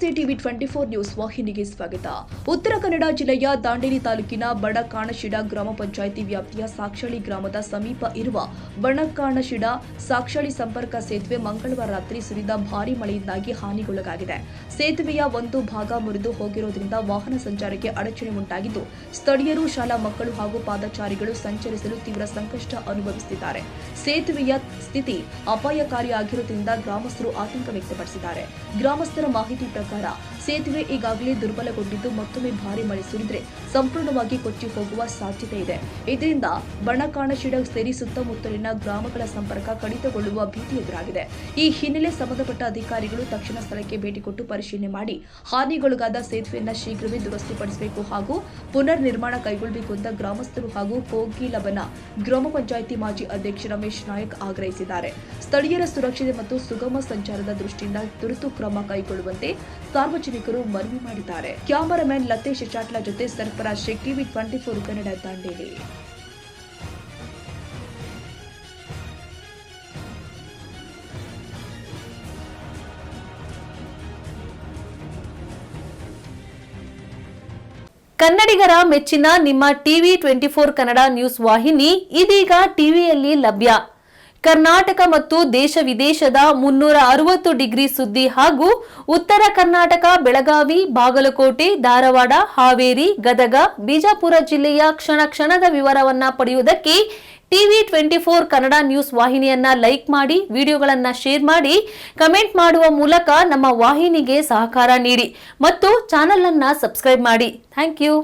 ನಮಸ್ತೆ TV 24 news ವಾಹಿನಿಗೆ ಸ್ವಾಗತ. ಉತ್ತರ ಕನ್ನಡ ಜಿಲ್ಲೆಯ ದಾಂಡೇಲಿ ತಾಲೂಕಿನ ಬಣಕಾಣಶಿಡ ಗ್ರಾಮ ಪಂಚಾಯಿತಿ ವ್ಯಾಪ್ತಿಯ ಸಾಕ್ಷಳಿ ಗ್ರಾಮದ ಸಮೀಪ ಇರುವ ಬಣಕಾಣಶಿಡ ಸಾಕ್ಷಳಿ ಸಂಪರ್ಕ ಸೇತುವೆ ಮಂಗಳವಾರ ರಾತ್ರಿ ಸುರಿದ ಭಾರೀ ಮಳೆಯಿಂದಾಗಿ ಹಾನಿಗೊಳಗಾಗಿದೆ. ಸೇತುವೆಯ ಒಂದು ಭಾಗ ಮುರಿದು ಹೋಗಿರುವುದರಿಂದ ವಾಹನ ಸಂಚಾರಕ್ಕೆ ಅಡಚಣೆ ಉಂಟಾಗಿದ್ದು, ಸ್ಥಳೀಯರು, ಶಾಲಾ ಮಕ್ಕಳು ಹಾಗೂ ಪಾದಚಾರಿಗಳು ಸಂಚರಿಸಲು ತೀವ್ರ ಸಂಕಷ್ಟ ಅನುಭವಿಸುತ್ತಿದ್ದಾರೆ. ಸೇತುವೆಯ ಸ್ಥಿತಿ ಅಪಾಯಕಾರಿಯಾಗಿರುವುದರಿಂದ ಗ್ರಾಮಸ್ಥರು ಆತಂಕ ವ್ಯಕ್ತಪಡಿಸಿದ್ದಾರೆ. ಗ್ರಾಮಸ್ಥರ ಮಾಹಿತಿ ಪ್ರಕಾರ ಸೇತುವೆ ಈಗಾಗಲೇ ದುರ್ಬಲಗೊಂಡಿದ್ದು ಮತ್ತೊಮ್ಮೆ ಭಾರಿ ಮಳೆ ಸುರಿದರೆ ಸಂಪೂರ್ಣವಾಗಿ ಕೊಚ್ಚಿ ಹೋಗುವ ಸಾಧ್ಯತೆ ಇದೆ. ಇದರಿಂದ ಬಣಕಾಣಶಿಡ ಸೇರಿ ಸುತ್ತಮುತ್ತಲಿನ ಗ್ರಾಮಗಳ ಸಂಪರ್ಕ ಕಡಿತಗೊಳ್ಳುವ ಭೀತಿ ಎದುರಾಗಿದೆ. ಈ ಹಿನ್ನೆಲೆ ಸಂಬಂಧಪಟ್ಟ ಅಧಿಕಾರಿಗಳು ತಕ್ಷಣ ಸ್ಥಳಕ್ಕೆ ಭೇಟಿ ಕೊಟ್ಟು ಪರಿಶೀಲನೆ ಮಾಡಿ ಹಾನಿಗೊಳಗಾದ ಸೇತುವೆಯನ್ನು ಶೀಘ್ರವೇ ದುರಸ್ತಿಪಡಿಸಬೇಕು ಹಾಗೂ ಪುನರ್ ನಿರ್ಮಾಣ ಕೈಗೊಳ್ಳಬೇಕು ಅಂತ ಗ್ರಾಮಸ್ಥರು ಹಾಗೂ ಕೋಗಿಲಬನ ಗ್ರಾಮ ಪಂಚಾಯಿತಿ ಮಾಜಿ ಅಧ್ಯಕ್ಷ ರಮೇಶ್ ನಾಯಕ್ ಆಗ್ರಹಿಸಿದ್ದಾರೆ. ಸ್ಥಳೀಯರ ಸುರಕ್ಷತೆ ಮತ್ತು ಸುಗಮ ಸಂಚಾರದ ದೃಷ್ಟಿಯಿಂದ ತುರ್ತು ಕ್ರಮ ಕೈಗೊಳ್ಳುವಂತೆ ಸಾರ್ವಜನಿಕರು ಮನವಿ ಮಾಡಿದ್ದಾರೆ. ಕ್ಯಾಮರಾಮನ್ ಲತೇಶ್ ಚಾಟ್ಲಾ ಜೊತೆ ಸರ್ಫರಾಜ್ ಶೇಖ್, ಟಿವಿ 24 ಕನ್ನಡ, ದಾಂಡೇಲಿ. ಕನ್ನಡಿಗರ ಮೆಚ್ಚಿನ ನಿಮ್ಮ ಟಿವಿ 24 ಕನ್ನಡ ನ್ಯೂಸ್ ವಾಹಿನಿ ಇದೀಗ ಟಿವಿಯಲ್ಲಿ ಲಭ್ಯ. ಕರ್ನಾಟಕ ಮತ್ತು ದೇಶ ವಿದೇಶದ 360 ಡಿಗ್ರಿ ಸುದ್ದಿ ಹಾಗೂ ಉತ್ತರ ಕರ್ನಾಟಕ, ಬೆಳಗಾವಿ, ಬಾಗಲಕೋಟೆ, ಧಾರವಾಡ, ಹಾವೇರಿ, ಗದಗ, ಬಿಜಾಪುರ ಜಿಲ್ಲೆಯ ಕ್ಷಣ ಕ್ಷಣದ ವಿವರವನ್ನ ಪಡೆಯುವುದಕ್ಕೆ ಟಿವಿ 24 ಕನ್ನಡ ನ್ಯೂಸ್ ವಾಹಿನಿಯನ್ನ ಲೈಕ್ ಮಾಡಿ, ವಿಡಿಯೋಗಳನ್ನ ಶೇರ್ ಮಾಡಿ, ಕಮೆಂಟ್ ಮಾಡುವ ಮೂಲಕ ನಮ್ಮ ವಾಹಿನಿಗೆ ಸಹಕಾರ ನೀಡಿ ಮತ್ತು ಚಾನೆಲ್ ಅನ್ನ ಸಬ್ಸ್ಕ್ರೈಬ್ ಮಾಡಿ. Thank you.